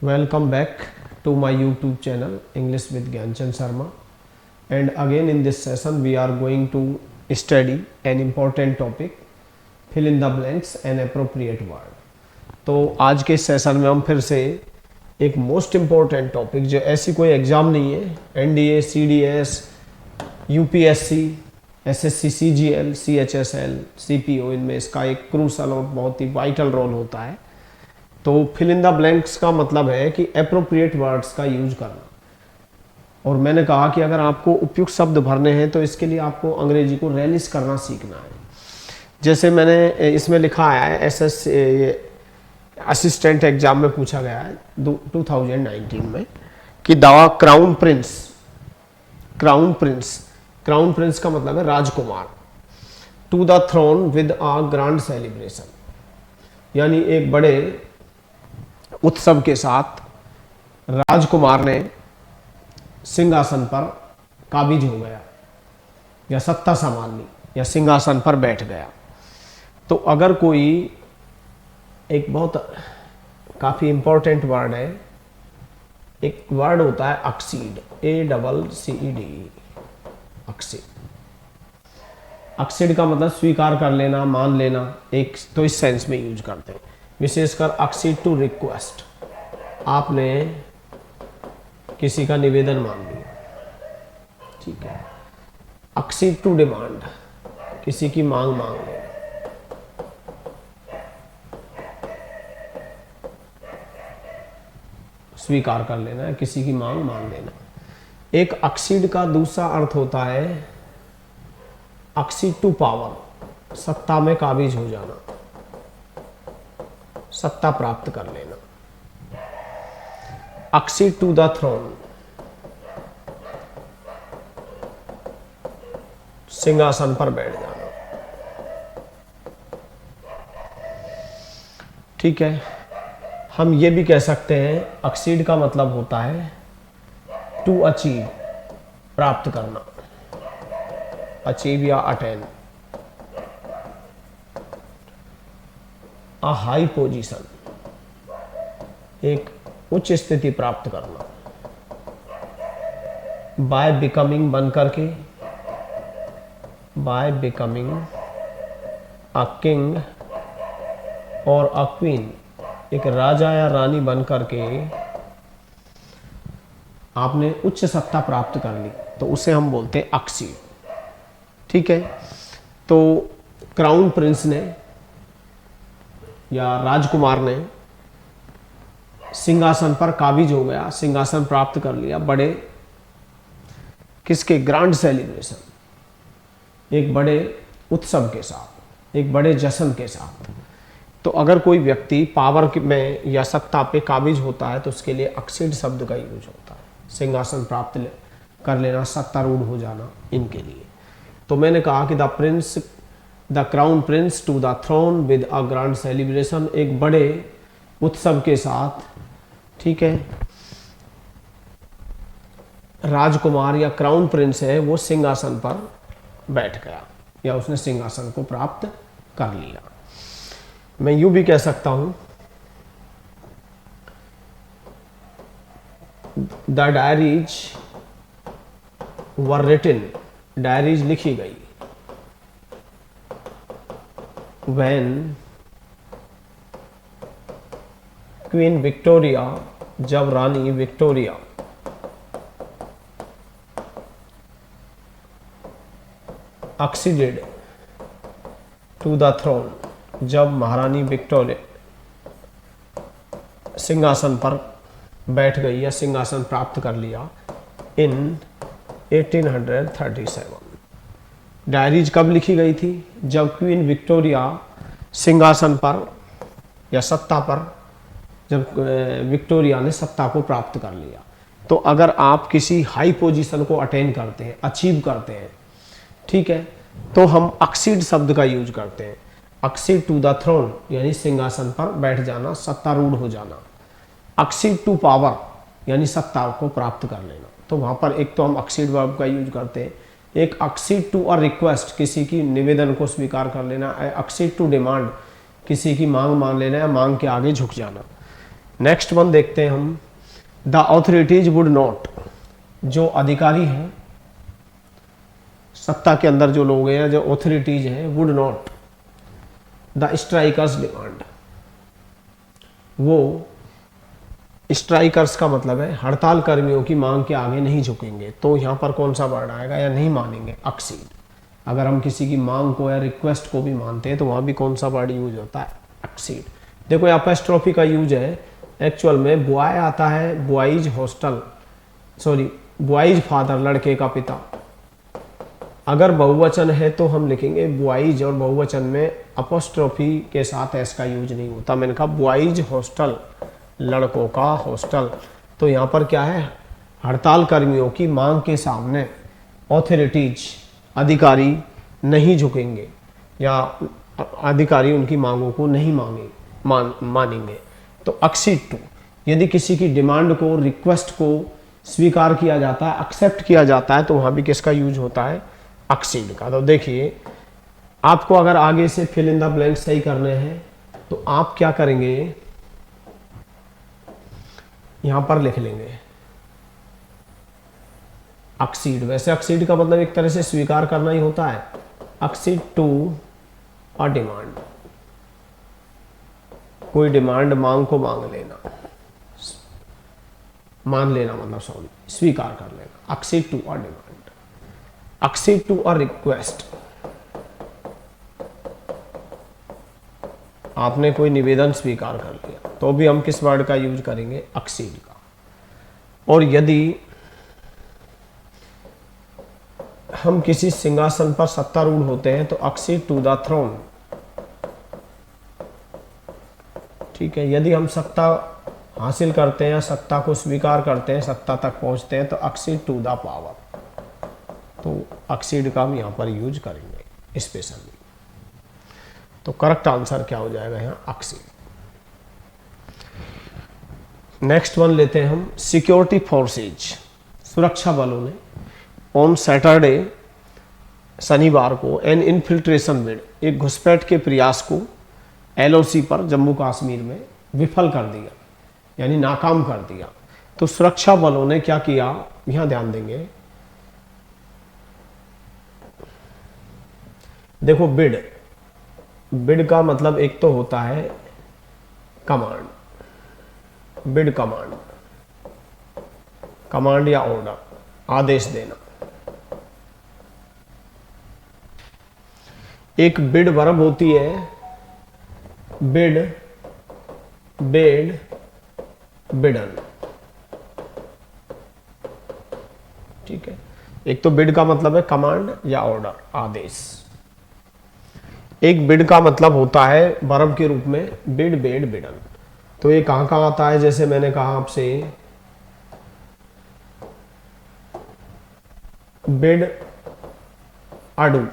Welcome back to my YouTube channel English with Gyanchand Sharma, and again in this session we are going to study an important topic, fill in the blanks and appropriate word. तो आज के session में हम फिर से एक most important topic, जो ऐसी कोई एग्ज़ाम नहीं है, NDA, CDS, UPSC, SSC, CGL, CHSL, CPO, इनमें इसका एक क्रूशल और बहुत ही वाइटल रोल होता है। तो फिल इन द ब्लैंक्स का मतलब है कि एप्रोप्रिएट वर्ड्स का यूज करना। और मैंने कहा कि अगर आपको उपयुक्त शब्द भरने हैं तो इसके लिए आपको अंग्रेजी को रेलिश करना सीखना है। जैसे मैंने इसमें लिखा है एसएस असिस्टेंट एग्जाम में पूछा गया है 2019 में कि the crown prince, crown prince का मतलब है राजकुमार, to the throne with a grand celebration, यानी एक बड़े उत्सव के साथ राजकुमार ने सिंहासन पर काबिज हो गया या सत्ता संभाल ली या सिंहासन पर बैठ गया। तो अगर कोई एक बहुत काफ़ी इंपॉर्टेंट वर्ड है, एक वर्ड होता है अक्सीड, ACCED, अक्सीड। अक्सीड का मतलब स्वीकार कर लेना, मान लेना, एक तो इस सेंस में यूज करते हैं। विशेषकर अक्सीड टू रिक्वेस्ट, आपने किसी का निवेदन मान लिया, ठीक है। अक्सीड टू डिमांड, किसी की मांग मांग लेना। स्वीकार कर लेना है, किसी की मांग मान लेना। एक अक्सीड का दूसरा अर्थ होता है अक्सीड टू पावर, सत्ता में काबिज हो जाना, सत्ता प्राप्त कर लेना। अक्सीड टू द थ्रोन, सिंहासन पर बैठ जाना, ठीक है। हम ये भी कह सकते हैं अक्सीड का मतलब होता है टू अचीव, प्राप्त करना, अचीव या अटेन। अ हाई पोजीशन, एक उच्च स्थिति प्राप्त करना। बाय बिकमिंग, बन करके, बाय बिकमिंग अ किंग और अ क्वीन, एक राजा या रानी बन करके आपने उच्च सत्ता प्राप्त कर ली, तो उसे हम बोलते हैं अक्सीड, ठीक है। तो क्राउन प्रिंस ने या राजकुमार ने सिंहासन पर काबिज हो गया, सिंहासन प्राप्त कर लिया, बड़े किसके, ग्रैंड सेलिब्रेशन, एक बड़े उत्सव के साथ, एक बड़े जश्न के साथ। तो अगर कोई व्यक्ति पावर में या सत्ता पे काबिज होता है तो उसके लिए अक्सीड शब्द का यूज होता है, सिंहासन प्राप्त कर लेना, सत्तारूढ़ हो जाना, इनके लिए। तो मैंने कहा कि the crown prince to the throne with a grand celebration, एक बड़े उत्सव के साथ, ठीक है, राजकुमार या क्राउन प्रिंस है वो सिंहासन पर बैठ गया या उसने सिंहासन को प्राप्त कर लिया। मैं यूं भी कह सकता हूं the diaries were written, diaries लिखी गई, व्हेन क्वीन विक्टोरिया, जब रानी Victoria acceded to the throne, जब महारानी विक्टोरिया सिंहासन पर बैठ गई या सिंहासन प्राप्त कर लिया इन 1837। डायरीज कब लिखी गई थी, जब क्वीन विक्टोरिया सिंहासन पर या सत्ता पर, जब विक्टोरिया ने सत्ता को प्राप्त कर लिया। तो अगर आप किसी हाई पोजीशन को अटेन करते हैं, अचीव करते हैं, ठीक है, तो हम अक्सीड शब्द का यूज करते हैं। अक्सीड टू द थ्रोन यानी सिंहासन पर बैठ जाना, सत्तारूढ़ हो जाना। अक्सीड टू पावर यानी सत्ता को प्राप्त कर लेना। तो वहाँ पर एक तो हम अक्सीड वर्ब का यूज करते हैं, एक अक्सीड टू अ रिक्वेस्ट, किसी की निवेदन को स्वीकार कर लेना। अक्सीड टू डिमांड, किसी की मांग मान लेना या मांग के आगे झुक जाना। नेक्स्ट वन देखते हैं हम, द ऑथोरिटीज वुड नॉट, जो अधिकारी हैं, सत्ता के अंदर जो लोग हैं, जो ऑथोरिटीज हैं, would not the strikers demand, वो स्ट्राइकर्स का मतलब है हड़ताल कर्मियों की मांग के आगे नहीं झुकेंगे। तो यहाँ पर कौन सा वर्ड आएगा, या नहीं मानेंगे, अक्सीड। अगर हम किसी की मांग को या रिक्वेस्ट को भी मानते हैं तो वहाँ भी कौन सा वर्ड यूज होता है, अक्सीड। देखो यहाँ एपोस्ट्रोफी का यूज है, एक्चुअल में बॉय आता है, boys hostel, sorry boys father, लड़के का पिता। अगर बहुवचन है तो हम लिखेंगे बॉयज, और बहुवचन में अपोस्ट्रोफी के साथ एस का यूज नहीं होता। मैंने कहा बॉयज हॉस्टल, लड़कों का हॉस्टल। तो यहाँ पर क्या है, हड़ताल कर्मियों की मांग के सामने ऑथोरिटीज, अधिकारी नहीं झुकेंगे, या अधिकारी उनकी मांगों को नहीं मानेंगे। तो अक्सीड टू, यदि किसी की डिमांड को, रिक्वेस्ट को स्वीकार किया जाता है, एक्सेप्ट किया जाता है, तो वहाँ भी किसका यूज होता है, अक्सीड का। तो देखिए आपको अगर आगे से फिल इन द ब्लैंक सही करने हैं तो आप क्या करेंगे, यहां पर लिख लेंगे अक्सीड। वैसे अक्सीड का मतलब एक तरह से स्वीकार करना ही होता है, अक्सीड टू अ डिमांड, कोई डिमांड, मांग को मांग लेना, मान लेना मतलब सॉरी, स्वीकार कर लेना, accede to a demand, accede to a request. आपने कोई निवेदन स्वीकार कर लिया तो भी हम किस वर्ड का यूज करेंगे, अक्सीड का। और यदि हम किसी सिंहासन पर सत्तारूढ़ होते हैं तो अक्सीड टू द थ्रोन, ठीक है। यदि हम सत्ता हासिल करते हैं या सत्ता को स्वीकार करते हैं, सत्ता तक पहुंचते हैं, तो अक्सीड टू द पावर, तो अक्सीड का हम यहां पर यूज करेंगे स्पेशली। तो करेक्ट आंसर क्या हो जाएगा यहां, अक्सीड। नेक्स्ट वन लेते हैं हम, सिक्योरिटी फोर्सेज, सुरक्षा बलों ने ऑन सैटरडे, शनिवार को, एन इन्फिल्ट्रेशन बिड, एक घुसपैठ के प्रयास को एलओसी पर, जम्मू कश्मीर में विफल कर दिया, यानी नाकाम कर दिया। तो सुरक्षा बलों ने क्या किया, यहां ध्यान देंगे। देखो बिड, बिड का मतलब एक तो होता है कमांड, बिड कमांड, कमांड या ऑर्डर, आदेश देना। एक बिड वर्ब होती है, बिड, बेड, बिडन, ठीक है। एक तो बिड का मतलब है कमांड या ऑर्डर, आदेश। एक बिड का मतलब होता है वर्ब के रूप में बिड, बेड, बिडन। तो ये कहां कहां आता है, जैसे मैंने कहा आपसे, बिड अडू,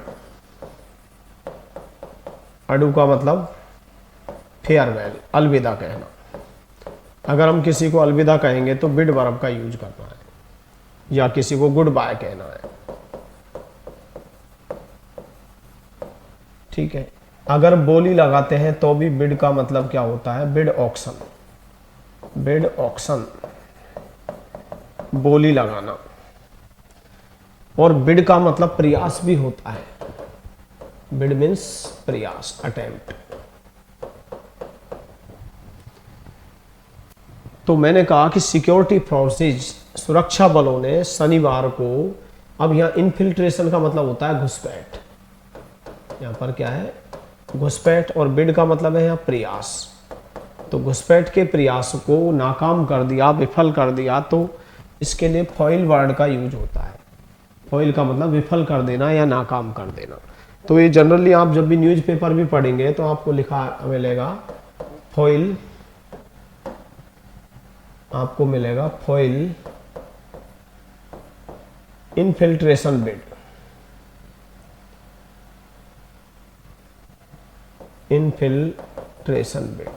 अडू का मतलब फेयरवेल, अलविदा कहना। अगर हम किसी को अलविदा कहेंगे तो बिड वर्ब का यूज करना है, या किसी को गुड बाय कहना है, ठीक है। अगर बोली लगाते हैं तो भी बिड का मतलब क्या होता है, बिड ऑक्शन, बिड ऑक्शन, बोली लगाना। और बिड का मतलब प्रयास भी होता है, बिड मीन्स प्रयास, अटेम्प्ट। तो मैंने कहा कि सिक्योरिटी फोर्सेज, सुरक्षा बलों ने शनिवार को, अब यहां इन्फिल्ट्रेशन का मतलब होता है घुसपैठ, यहां पर क्या है, घुसपैठ। और बिड का मतलब है यहां प्रयास। तो घुसपैठ के प्रयास को नाकाम कर दिया, विफल कर दिया, तो इसके लिए फॉइल वर्ड का यूज होता है। फॉइल का मतलब विफल कर देना या नाकाम कर देना। तो ये जनरली आप जब भी न्यूज़पेपर भी पढ़ेंगे तो आपको लिखा मिलेगा फॉइल, आपको मिलेगा foil infiltration bid, infiltration bid,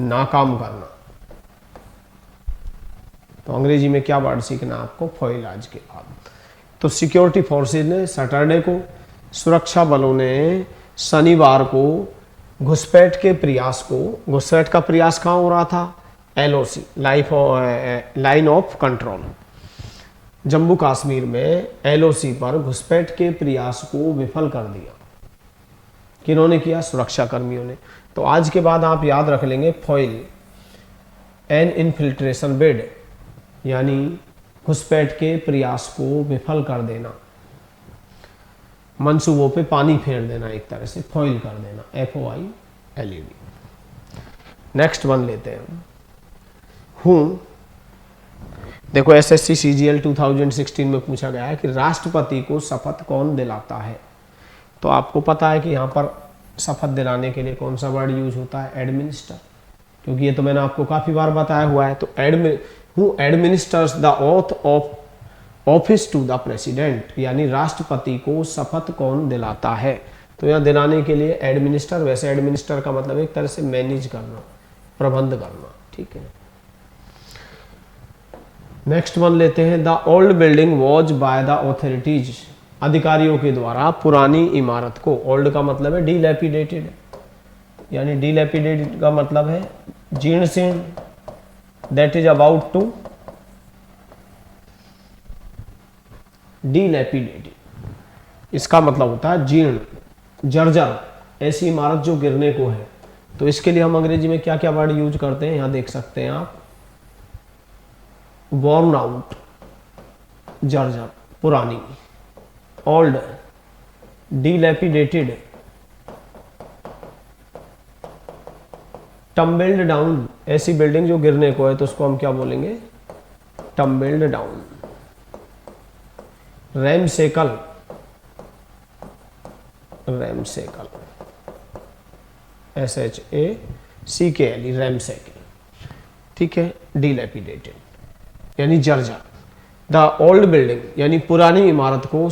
नाकाम करना। तो अंग्रेजी में क्या वर्ड सीखना आपको, फॉइल आज के बाद। तो सिक्योरिटी फोर्सेज ने सैटरडे को, सुरक्षा बलों ने शनिवार को घुसपैठ के प्रयास को, घुसपैठ का प्रयास कहाँ हो रहा था? LOC, line of control. Jammu Kashmir में LOC पर घुसपैठ के प्रयास को विफल कर दिया। किन्होंने किया? सुरक्षा कर्मियों ने। तो आज के बाद आप याद रख लेंगे फॉइल एन इनफिल्ट्रेशन बिड, यानी घुसपैठ के प्रयास को विफल कर देना, मंसूबों पे पानी फेर देना, एक तरह से फॉइल कर देना, FOILED। नेक्स्ट वन लेते हैं हूँ। देखो SSC CGL 2016 में पूछा गया है कि राष्ट्रपति को शपथ कौन दिलाता है। तो आपको पता है कि यहाँ पर शपथ दिलाने के लिए कौन सा वर्ड यूज होता है? एडमिनिस्टर, क्योंकि ये तो मैंने आपको काफ़ी बार बताया हुआ है। तो who administers the oath of office to the president, यानी राष्ट्रपति को शपथ कौन दिलाता है। तो यहाँ दिलाने के लिए एडमिनिस्टर, वैसे एडमिनिस्टर का मतलब एक तरह से मैनेज करना, प्रबंध करना, ठीक है। नेक्स्ट वन लेते हैं। The old building was by the authorities, अधिकारियों के द्वारा पुरानी इमारत को, ओल्ड का मतलब है डिलैपिडेटेड, यानी डिलैपिडेटेड का मतलब है जीर्ण शीर्ण, that is about to dilapidated, इसका मतलब होता है जीर्ण, जर्जर, ऐसी इमारत जो गिरने को है। तो इसके लिए हम अंग्रेजी में क्या क्या वर्ड यूज करते हैं, यहां देख सकते हैं आप। वॉर्न आउट, जर्जर, पुरानी। Old, dilapidated. टम्बल्ड डाउन, ऐसी बिल्डिंग जो गिरने को है, तो उसको हम क्या बोलेंगे? Tumbled down. Ramshackle, ramshackle, SHACKL, ramshackle, ठीक है। डिलैपिडेटेड यानी जर्जर। द ओल्ड बिल्डिंग यानी पुरानी इमारत को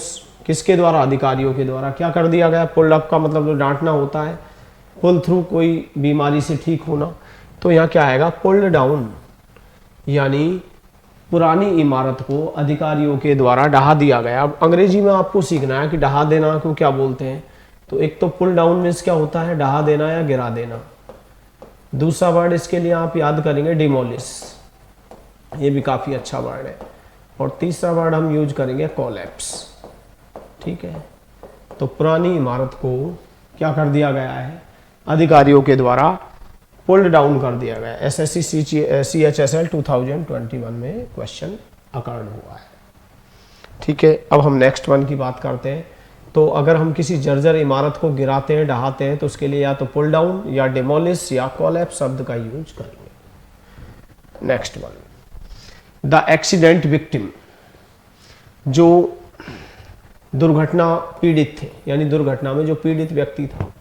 किसके द्वारा? अधिकारियों के द्वारा क्या कर दिया गया? पुल्ड अप का मतलब जो डांटना होता है, पुल थ्रू, कोई बीमारी से ठीक होना। तो यहाँ क्या आएगा? पुल्ड डाउन, यानी पुरानी इमारत को अधिकारियों के द्वारा ढहा दिया गया। अब अंग्रेजी में आपको सीखना है कि ढहा देना को क्या बोलते हैं। तो एक तो पुल डाउन मीन्स क्या होता है? ढहा देना या गिरा देना। दूसरा वर्ड इसके लिए आप याद करेंगे डिमोलिश, ये भी काफ़ी अच्छा वर्ड है। और तीसरा वर्ड हम यूज करेंगे कोलैप्स, ठीक है। तो पुरानी इमारत को क्या कर दिया गया है? अधिकारियों के द्वारा पुल्ड डाउन कर दिया गया। SSC CHSL 2021 में क्वेश्चन अकर्ड हुआ है, ठीक है। अब हम नेक्स्ट वन की बात करते हैं। तो अगर हम किसी जर्जर इमारत को गिराते हैं, ढहाते हैं, तो उसके लिए या तो पुल डाउन या डिमोलिश या कोलैप्स शब्द का यूज करेंगे। Next one, the accident victim, जो दुर्घटना पीड़ित थे, यानी दुर्घटना में जो पीड़ित व्यक्ति था,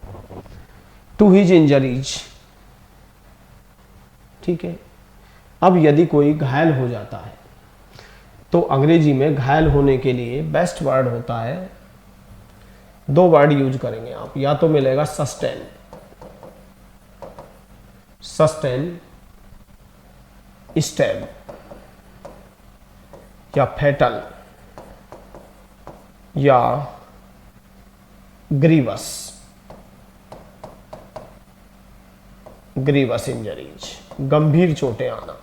टू हिज इंजरीज, ठीक है। अब यदि कोई घायल हो जाता है, तो अंग्रेजी में घायल होने के लिए बेस्ट वर्ड होता है, दो वर्ड यूज करेंगे आप, या तो मिलेगा सस्टेन, सस्टेन, स्टैब, या फेटल, या ग्रीवस, ग्रीवस इंजरीज, गंभीर चोटें आना।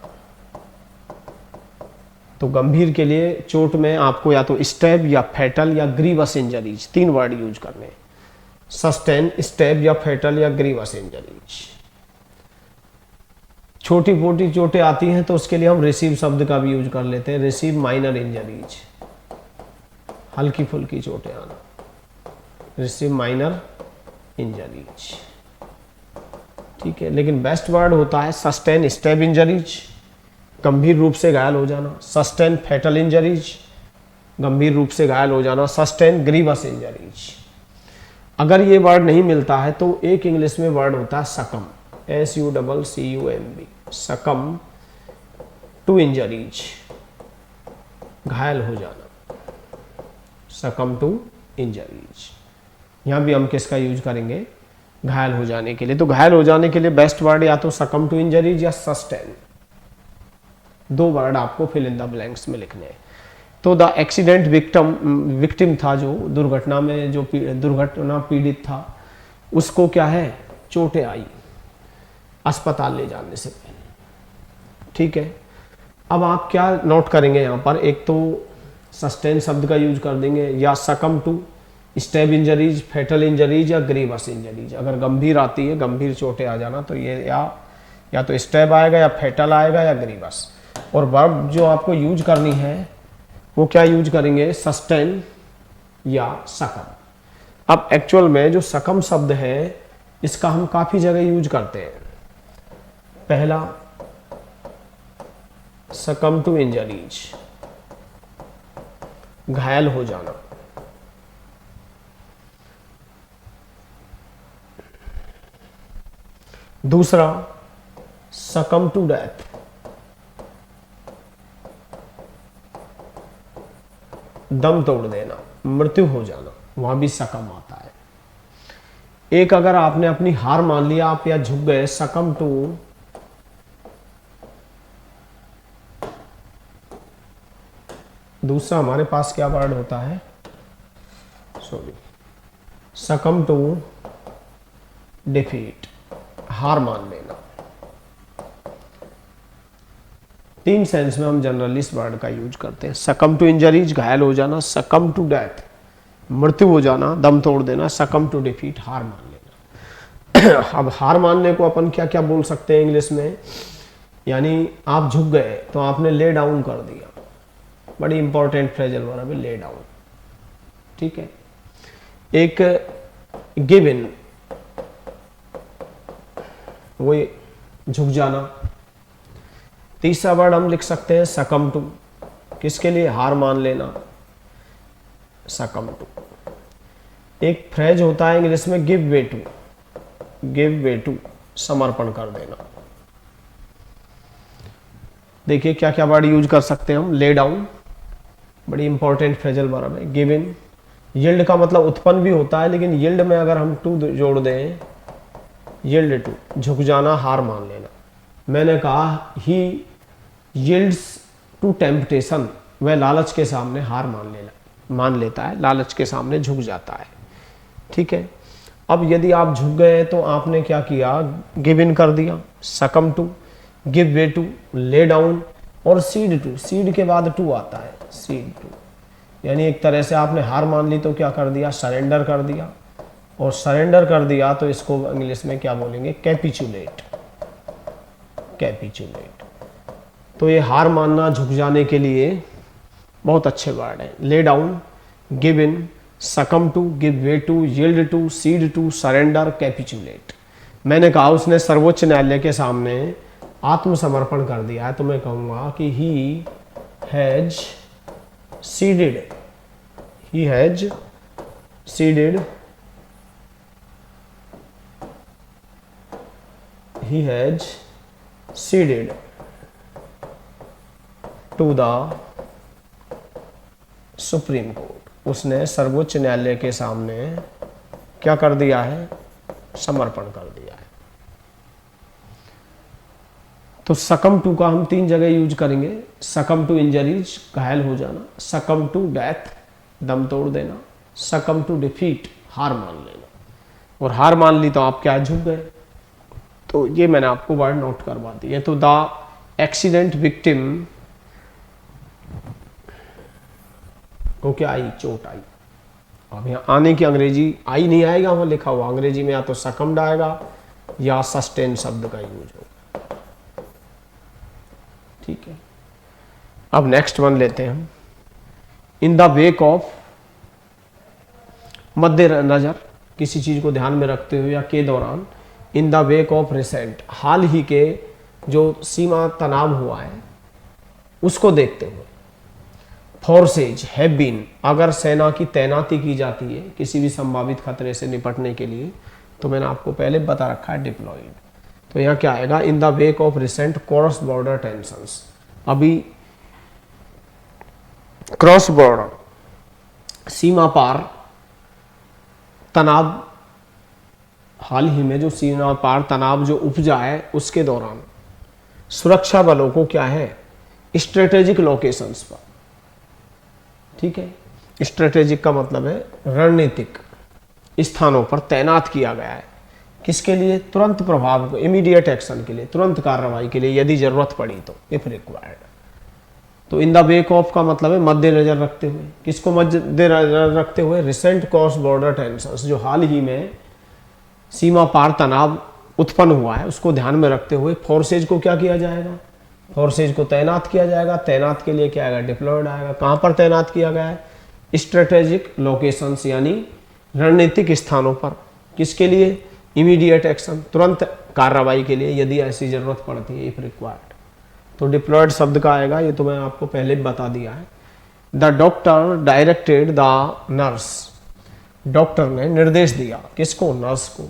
तो गंभीर के लिए चोट में आपको या तो स्टैब या फेटल या ग्रीवस इंजरीज, तीन वर्ड यूज करने, सस्टेन, स्टैब या फेटल या ग्रीवस इंजरीज। छोटी मोटी चोटें आती हैं तो उसके लिए हम रिसीव शब्द का भी यूज कर लेते हैं, रिसीव माइनर इंजरीज, हल्की फुल्की चोटें आना, रिसीव माइनर इंजरीज, ठीक है। लेकिन बेस्ट वर्ड होता है सस्टेन स्टैब इंजरीज, गंभीर रूप से घायल हो जाना, सस्टेन फेटल इंजरीज, गंभीर रूप से घायल हो जाना, सस्टेन ग्रीवस इंजरीज। अगर ये वर्ड नहीं मिलता है तो एक इंग्लिश में वर्ड होता है सकम, SUCCUMB, सकम टू इंजरीज, घायल हो जाना, सकम टू इंजरीज। यहां भी हम किसका यूज करेंगे? घायल हो जाने के लिए। तो घायल हो जाने के लिए बेस्ट वर्ड या तो सकम टू इंजरीज या सस्टेन, दो वर्ड आपको फिल इन द ब्लैंक्स में लिखने हैं। तो द एक्सीडेंट विक्टिम था, जो दुर्घटना में जो दुर्घटना पीड़ित था, उसको क्या है? चोटें आई अस्पताल ले जाने से पहले। ठीक है, अब आप क्या नोट करेंगे यहाँ पर, एक तो सस्टेन शब्द का यूज कर देंगे, या succumb to stab injuries, fatal injuries या ग्रीवस इंजरीज। अगर गंभीर आती है, गंभीर चोटें आ जाना, तो ये या तो स्टेब आएगा या फेटल आएगा या ग्रीवस। और वर्ब जो आपको यूज करनी है वो क्या यूज करेंगे, सस्टेन या सकम। अब एक्चुअल में जो सकम शब्द है इसका हम काफी जगह यूज करते हैं। पहला, सकम टू इंजरीज, घायल हो जाना। दूसरा, सकम टू डेथ, दम तोड़ देना, मृत्यु हो जाना, वहां भी सकम आता है। एक, अगर आपने अपनी हार मान लिया, आप या झुक गए, सकम टू दूसरा हमारे पास क्या वर्ड होता है, सॉरी, सकम टू डिफीट, हार मान लेना। तीन सेंस में हम जनरली इस वर्ड का यूज करते हैं। सकम टू इंजरीज, घायल हो जाना, सकम टू डेथ, मृत्यु हो जाना, दम तोड़ देना, सकम टू डिफीट, हार मान लेना। अब हार मानने को अपन क्या क्या बोल सकते हैं इंग्लिश में, यानी आप झुक गए तो आपने ले डाउन कर दिया, बड़ी इंपॉर्टेंट फ्रेजल वर्ब है ले डाउन। ठीक है, एक गिव इन, वो झुक जाना। तीसरा वर्ड हम लिख सकते हैं सकम टू, किसके लिए, हार मान लेना, सकम टू। एक फ्रेज होता है इंग्लिश में give way to, give way to, समर्पण कर देना। देखिए क्या क्या वर्ड यूज कर सकते हैं हम, ले डाउन, बड़ी इंपॉर्टेंट फ्रेजल वर्ब है। गिव इन, यील्ड का मतलब उत्पन्न भी होता है, लेकिन यील्ड में अगर हम टू जोड़ दें, यील्ड टू, झुक जाना, हार मान लेना। मैंने कहा ही यील्ड्स टू टेम्पटेशन, वह लालच के सामने हार मान लेता है, लालच के सामने झुक जाता है। ठीक है, अब यदि आप झुक गए तो आपने क्या किया, गिव इन कर दिया, succumb to, give way to, lay down, और सीड टू, सीड के बाद टू आता है, सीड टू, यानी एक तरह से आपने हार मान ली तो क्या कर दिया, सरेंडर कर दिया। और सरेंडर कर दिया तो इसको इंग्लिश में क्या बोलेंगे, कैपिचुलेट, कैपिचुलेट। तो ये हार मानना, झुक जाने के लिए बहुत अच्छे वर्ड हैं। Lay down, give in, succumb to, give way to, yield to, cede to, surrender, capitulate. मैंने कहा उसने सर्वोच्च न्यायालय के सामने आत्मसमर्पण कर दिया है, तो मैं कहूंगा कि he has seeded, he has seeded, he has ceded to the supreme court. उसने सर्वोच्च न्यायालय के सामने क्या कर दिया है, समर्पण कर दिया है। तो सकम टू का हम तीन जगह यूज करेंगे, सकम टू इंजरीज, घायल हो जाना, सकम टू डेथ, दम तोड़ देना, सकम टू डिफीट, हार मान लेना। और हार मान ली तो आप क्या, झुक गए। तो ये मैंने आपको वर्ड नोट करवा दिए। तो द एक्सीडेंट विक्टिम को क्या आई, चोट आई। अब यहाँ आने की अंग्रेजी आई नहीं आएगा, वहां लिखा हुआ अंग्रेजी में या तो सकम्ड आएगा या सस्टेन शब्द का यूज होगा। ठीक है, अब नेक्स्ट वन लेते हैं हम, इन द वेक ऑफ, मद्देनजर, किसी चीज को ध्यान में रखते हुए या के दौरान, in the wake of recent, हाल ही के जो सीमा तनाव हुआ है उसको देखते हुए। फोर्सेज हैव बीन, अगर सेना की तैनाती की जाती है किसी भी संभावित खतरे से निपटने के लिए, तो मैंने आपको पहले बता रखा है डिप्लॉयड। तो यहाँ क्या आएगा, इन the wake of recent cross border tensions, अभी क्रॉस बॉर्डर, सीमा पार तनाव, हाल ही में जो सीमा पार तनाव जो उपजा है उसके दौरान सुरक्षा बलों को क्या है, स्ट्रेटेजिक लोकेशंस पर, ठीक है, स्ट्रेटेजिक का मतलब है रणनीतिक स्थानों पर तैनात किया गया है। किसके लिए? तुरंत प्रभाव, इमीडिएट एक्शन के लिए, तुरंत कार्रवाई के लिए यदि जरूरत पड़ी तो, इफ रिक्वायर्ड। तो इन द वेक ऑफ का मतलब है मद्देनजर रखते हुए। किसको मद्देनजर रखते हुए? रिसेंट क्रॉस बॉर्डर टेंशंस, जो हाल ही में सीमा पार तनाव उत्पन्न हुआ है, उसको ध्यान में रखते हुए फोर्सेज को क्या किया जाएगा? फोर्सेज को तैनात किया जाएगा। तैनात के लिए क्या आएगा? डिप्लॉयड आएगा। कहाँ पर तैनात किया गया है? स्ट्रेटेजिक लोकेशंस, यानी रणनीतिक स्थानों पर। किसके लिए? इमीडिएट एक्शन, तुरंत कार्रवाई के लिए यदि ऐसी जरूरत पड़ती है, इफ रिक्वायर्ड। तो डिप्लॉयड शब्द का आएगा, ये तो मैं आपको पहले भी बता दिया है। The doctor directed the nurse, doctor ने निर्देश दिया, किसको? नर्स को।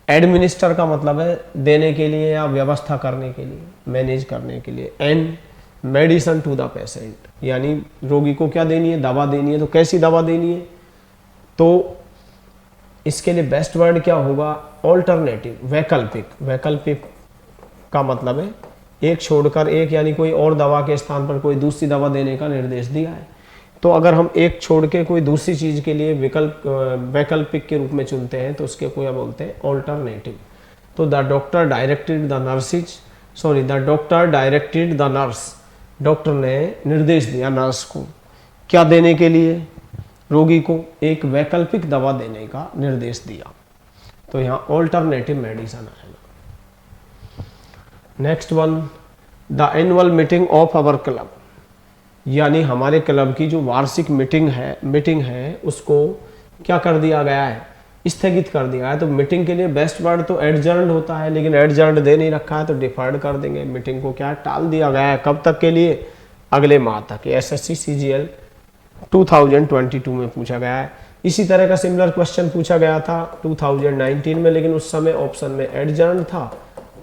एडमिनिस्टर का मतलब है देने के लिए या व्यवस्था करने के लिए, मैनेज करने के लिए। And medicine to the patient, यानी रोगी को क्या देनी है? दवा देनी है। तो कैसी दवा देनी है? तो इसके लिए बेस्ट वर्ड क्या होगा? ऑल्टरनेटिव, वैकल्पिक। वैकल्पिक का मतलब है एक छोड़कर एक, यानी कोई और दवा के स्थान पर कोई दूसरी दवा देने का निर्देश दिया है। तो अगर हम एक छोड़ के कोई दूसरी चीज़ के लिए वैकल्पिक के रूप में चुनते हैं तो उसके को क्या बोलते हैं? ऑल्टरनेटिव। तो the doctor directed the nurse, doctor ने निर्देश दिया नर्स को, क्या देने के लिए? रोगी को एक वैकल्पिक दवा देने का निर्देश दिया। तो यहाँ ऑल्टरनेटिव मेडिसिन आएगा। Next one, the annual meeting of our club, यानी हमारे क्लब की जो वार्षिक मीटिंग है उसको क्या कर दिया गया है? स्थगित कर दिया है। तो मीटिंग के लिए बेस्ट वर्ड तो एडजर्न्ड होता है, लेकिन एडजर्न्ड दे नहीं रखा है तो डिफर्ड कर देंगे। मीटिंग को क्या टाल दिया गया है? कब तक के लिए? अगले माह तक। एसएससी सीजीएल 2022 में पूछा गया है। इसी तरह का सिमिलर क्वेश्चन पूछा गया था 2019 में, लेकिन उस समय ऑप्शन में एडजर्न्ड था।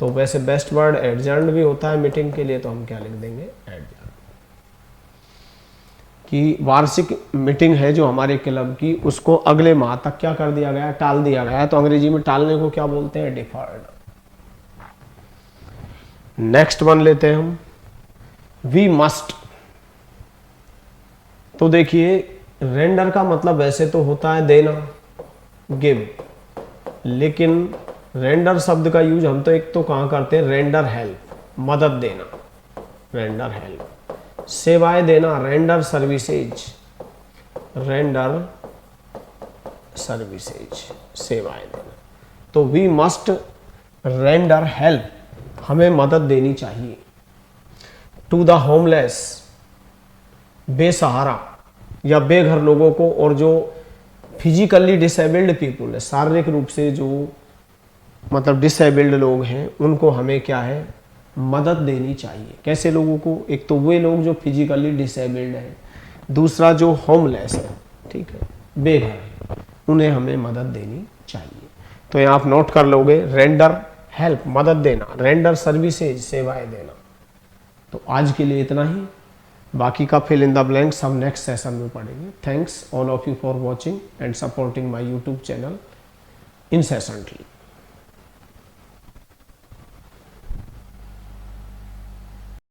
तो वैसे बेस्ट वर्ड एडजर्न्ड भी होता है मीटिंग के लिए, तो हम क्या लिख देंगे? एडजर्न्ड। कि वार्षिक मीटिंग है जो हमारे क्लब की, उसको अगले माह तक क्या कर दिया गया? टाल दिया गया है। तो अंग्रेजी में टालने को क्या बोलते हैं? डिफर्ड। नेक्स्ट वन लेते हैं हम, वी मस्ट। तो देखिए रेंडर का मतलब वैसे तो होता है देना, गिव, लेकिन रेंडर शब्द का यूज हम तो एक तो कहाँ करते हैं? रेंडर हेल्प, मदद देना, रेंडर हेल्प। सेवाएं देना, रेंडर सर्विसेज, रेंडर सर्विसेज, सेवाएं देना। तो वी मस्ट रेंडर हेल्प, हमें मदद देनी चाहिए। टू द होमलेस, बेसहारा या बेघर लोगों को, और जो फिजिकली डिसेबल्ड पीपुल है, शारीरिक रूप से जो मतलब डिसेबल्ड लोग हैं, उनको हमें क्या है? मदद देनी चाहिए। कैसे लोगों को? एक तो वे लोग जो फिजिकली डिसेबल्ड हैं, दूसरा जो होमलेस है, ठीक है, बेघर है, उन्हें हमें मदद देनी चाहिए। तो यहाँ आप नोट कर लोगे, रेंडर हेल्प, मदद देना, रेंडर सर्विसेज, सेवाएं देना। तो आज के लिए इतना ही, बाकी का फिल इन द ब्लैंक्स हम नेक्स्ट सेशन में पढ़ेंगे। Thanks all of you for watching and supporting my YouTube channel incessantly.